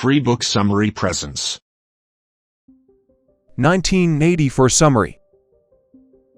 Free Book Summary presents 1984 Summary.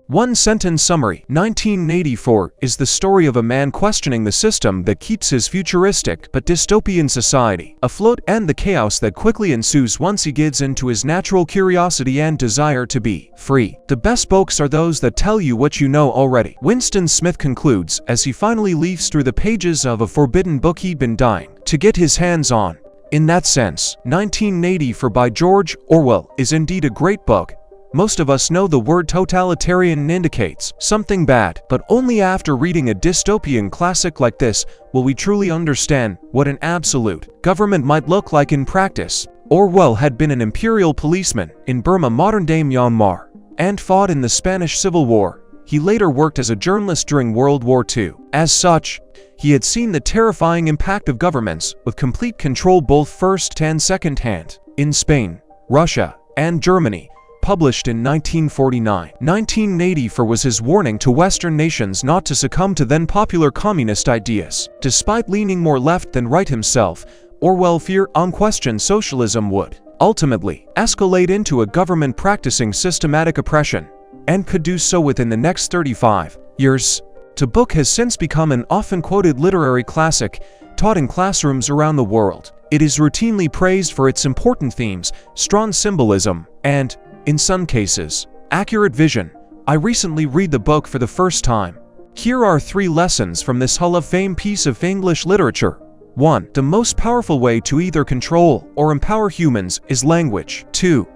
One-sentence summary. 1984 is the story of a man questioning the system that keeps his futuristic but dystopian society afloat and the chaos that quickly ensues once he gives in to his natural curiosity and desire to be free. The best books are those that tell you what you know already. Winston Smith concludes as he finally leafs through the pages of a forbidden book he'd been dying to get his hands on. In that sense, 1984 by George Orwell is indeed a great book. Most of us know the word totalitarian indicates something bad, but only after reading a dystopian classic like this will we truly understand what an absolute government might look like in practice. Orwell had been an imperial policeman in Burma, modern-day Myanmar, and fought in the Spanish Civil War. He later worked as a journalist during World War II. As such, he had seen the terrifying impact of governments with complete control both first and second hand in Spain, Russia, and Germany. Published in 1949. 1984 was his warning to Western nations not to succumb to then popular communist ideas. Despite leaning more left than right himself, Orwell feared unquestioned socialism would ultimately escalate into a government practicing systematic oppression, and could do so within the next 35 years. The book has since become an often quoted literary classic, taught in classrooms around the world. It is routinely praised for its important themes, strong symbolism, and, in some cases, accurate vision. I recently read the book for the first time. Here are 3 lessons from this Hall of Fame piece of English literature. 1. The most powerful way to either control or empower humans is language. 2.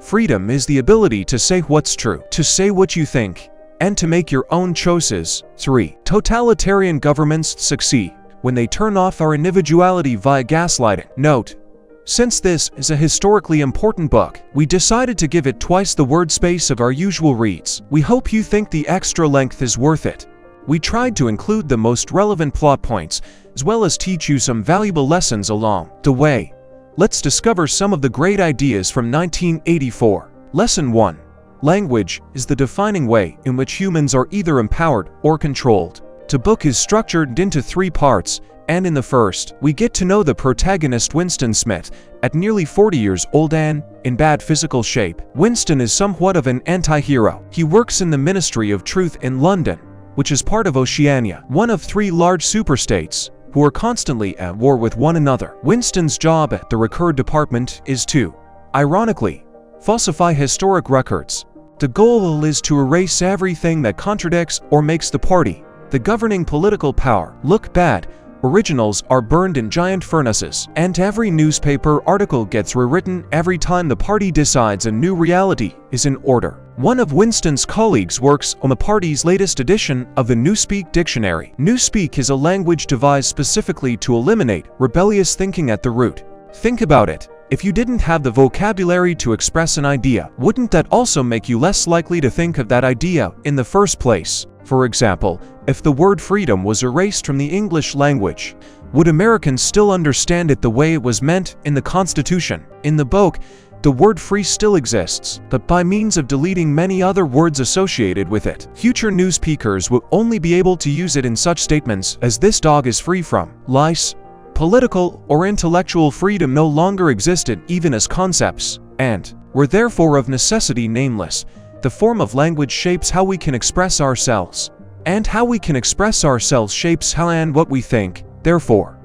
Freedom is the ability to say what's true, to say what you think, and to make your own choices. 3. Totalitarian governments succeed when they turn off our individuality via gaslighting. Note: since this is a historically important book, we decided to give it twice the word space of our usual reads. We hope you think the extra length is worth it. We tried to include the most relevant plot points, as well as teach you some valuable lessons along the way. Let's discover some of the great ideas from 1984. Lesson 1. Language is the defining way in which humans are either empowered or controlled. The book is structured into 3 parts, and in the first, we get to know the protagonist Winston Smith, at nearly 40 years old and in bad physical shape. Winston is somewhat of an anti-hero. He works in the Ministry of Truth in London, which is part of Oceania, one of 3 large superstates who are constantly at war with one another. Winston's job at the Record Department is to, ironically, falsify historic records. The goal is to erase everything that contradicts or makes the party, the governing political power, look bad. Originals are burned in giant furnaces, and every newspaper article gets rewritten every time the party decides a new reality is in order. One of Winston's colleagues works on the party's latest edition of the Newspeak dictionary. Newspeak is a language devised specifically to eliminate rebellious thinking at the root. Think about it. If you didn't have the vocabulary to express an idea, wouldn't that also make you less likely to think of that idea in the first place? For example, if the word freedom was erased from the English language, would Americans still understand it the way it was meant in the Constitution? In the book, the word free still exists, but by means of deleting many other words associated with it. Future newspeakers will only be able to use it in such statements as "this dog is free from lice." Political or intellectual freedom no longer existed even as concepts, and were therefore of necessity nameless. The form of language shapes how we can express ourselves, and how we can express ourselves shapes how and what we think. Therefore,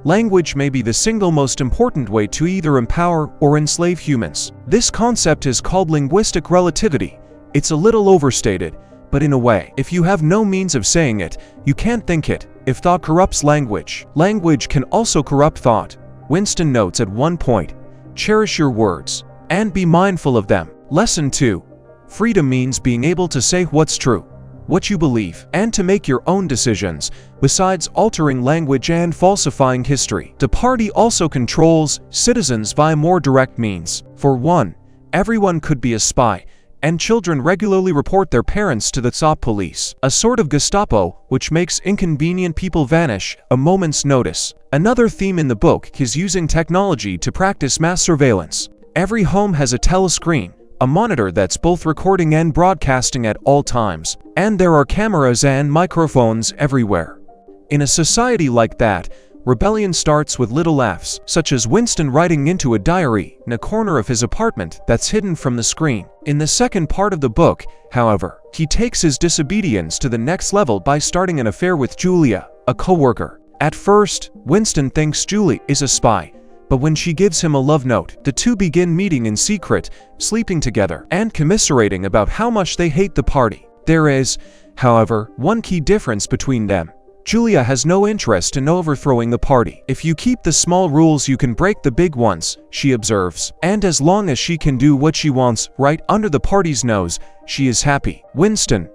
language may be the single most important way to either empower or enslave humans. This concept is called linguistic relativity. It's a little overstated, but in a way, if you have no means of saying it, you can't think it. If thought corrupts language, language can also corrupt thought. Winston notes at one point, cherish your words, and be mindful of them. Lesson 2. Freedom means being able to say what's true, what you believe, and to make your own decisions, besides altering language and falsifying history. The party also controls citizens via more direct means. For one, everyone could be a spy, and children regularly report their parents to the thought police, a sort of Gestapo which makes inconvenient people vanish a moment's notice. Another theme in the book is using technology to practice mass surveillance. Every home has a telescreen, a monitor that's both recording and broadcasting at all times, and there are cameras and microphones everywhere. In a society like that, Rebellion starts with little laughs, such as Winston writing into a diary in a corner of his apartment that's hidden from the screen. In the second part of the book, however, he takes his disobedience to the next level by starting an affair with Julia, a co-worker. At first, Winston thinks Julie is a spy, but when she gives him a love note, the two begin meeting in secret, sleeping together, and commiserating about how much they hate the party. There is, however, one key difference between them. Julia has no interest in overthrowing the party. If you keep the small rules, you can break the big ones, she observes. And as long as she can do what she wants right under the party's nose, she is happy. Winston,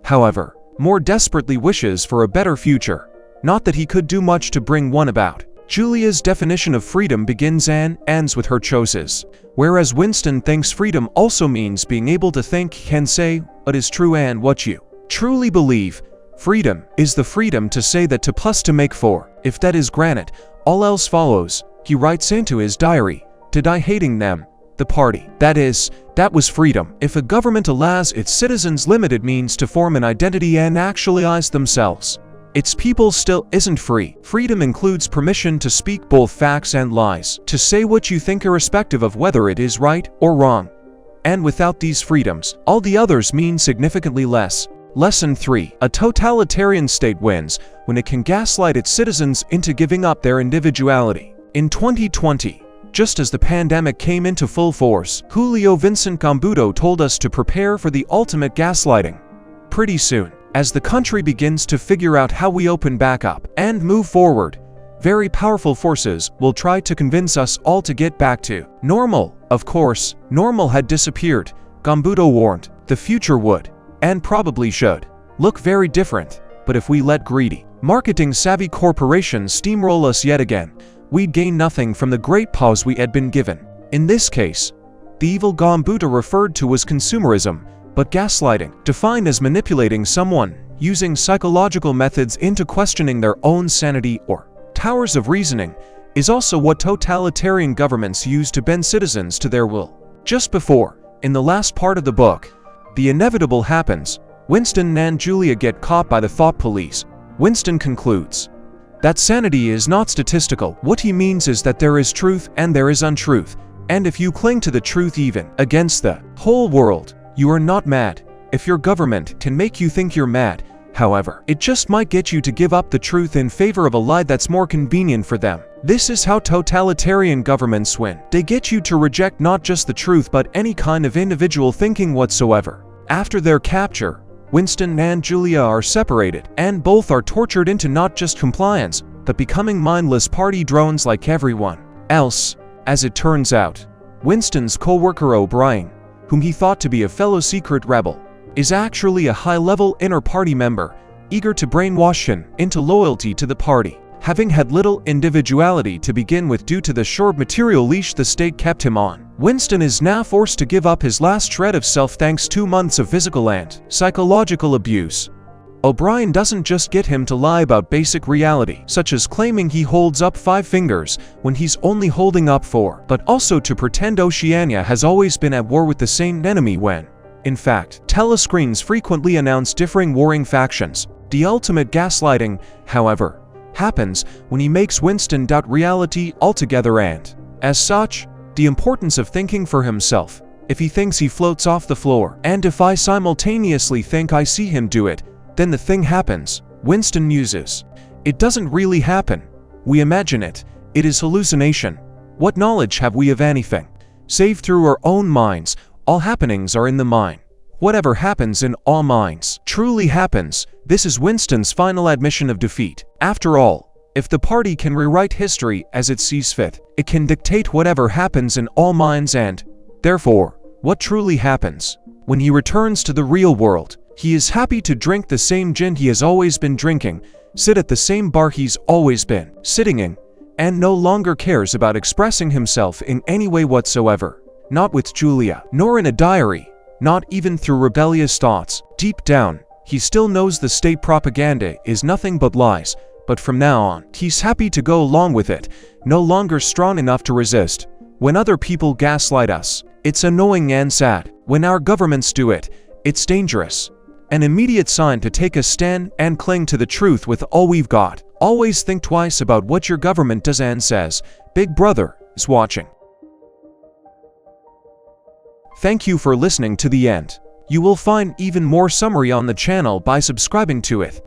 however, more desperately wishes for a better future. Not that he could do much to bring one about. Julia's definition of freedom begins and ends with her choices, whereas Winston thinks freedom also means being able to think, can say what is true and what you truly believe. Freedom is the freedom to say that to make for. If that is granted, all else follows. He writes into his diary, to die hating them, the party. That was freedom. If a government allows its citizens limited means to form an identity and actualize themselves, its people still isn't free. Freedom includes permission to speak both facts and lies, to say what you think irrespective of whether it is right or wrong. And without these freedoms, all the others mean significantly less. Lesson 3. A totalitarian state wins when it can gaslight its citizens into giving up their individuality. In 2020, just as the pandemic came into full force, Julio Vincent Gambudo told us to prepare for the ultimate gaslighting. Pretty soon, as the country begins to figure out how we open back up and move forward, very powerful forces will try to convince us all to get back to normal. Of course, normal had disappeared. Gambudo warned the future would, and probably should, look very different. But if we let greedy, marketing-savvy corporations steamroll us yet again, we'd gain nothing from the great pause we had been given. In this case, the evil Gambudo referred to was consumerism, but gaslighting, defined as manipulating someone using psychological methods into questioning their own sanity or towers of reasoning, is also what totalitarian governments use to bend citizens to their will. Just before, in the last part of the book, the inevitable happens. Winston and Julia get caught by the thought police. Winston concludes that sanity is not statistical. What he means is that there is truth and there is untruth, and if you cling to the truth even against the whole world, you are not mad. If your government can make you think you're mad, however, it just might get you to give up the truth in favor of a lie that's more convenient for them. This is how totalitarian governments win. They get you to reject not just the truth but any kind of individual thinking whatsoever. After their capture, Winston and Julia are separated, and both are tortured into not just compliance, but becoming mindless party drones like everyone else. As it turns out, Winston's co-worker O'Brien, whom he thought to be a fellow secret rebel, is actually a high-level inner-party member, eager to brainwash him into loyalty to the party. Having had little individuality to begin with due to the short material leash the state kept him on, Winston is now forced to give up his last shred of self thanks to 2 months of physical and psychological abuse. O'Brien doesn't just get him to lie about basic reality, such as claiming he holds up 5 fingers when he's only holding up 4, but also to pretend Oceania has always been at war with the same enemy when, in fact, telescreens frequently announce differing warring factions. The ultimate gaslighting, however, happens when he makes Winston doubt reality altogether and, as such, the importance of thinking for himself. If he thinks he floats off the floor, and if I simultaneously think I see him do it, then the thing happens. Winston muses. It doesn't really happen. We imagine it. It is hallucination. What knowledge have we of anything? Save through our own minds. All happenings are in the mind. Whatever happens in all minds truly happens. This is Winston's final admission of defeat. After all, if the party can rewrite history as it sees fit, it can dictate whatever happens in all minds and, therefore, what truly happens. When he returns to the real world, he is happy to drink the same gin he has always been drinking, sit at the same bar he's always been sitting in, and no longer cares about expressing himself in any way whatsoever. Not with Julia, nor in a diary, not even through rebellious thoughts. Deep down, he still knows the state propaganda is nothing but lies, but from now on, he's happy to go along with it, no longer strong enough to resist. When other people gaslight us, it's annoying and sad. When our governments do it, it's dangerous. An immediate sign to take a stand and cling to the truth with all we've got. Always think twice about what your government does and says. Big Brother is watching. Thank you for listening to the end. You will find even more summary on the channel by subscribing to it.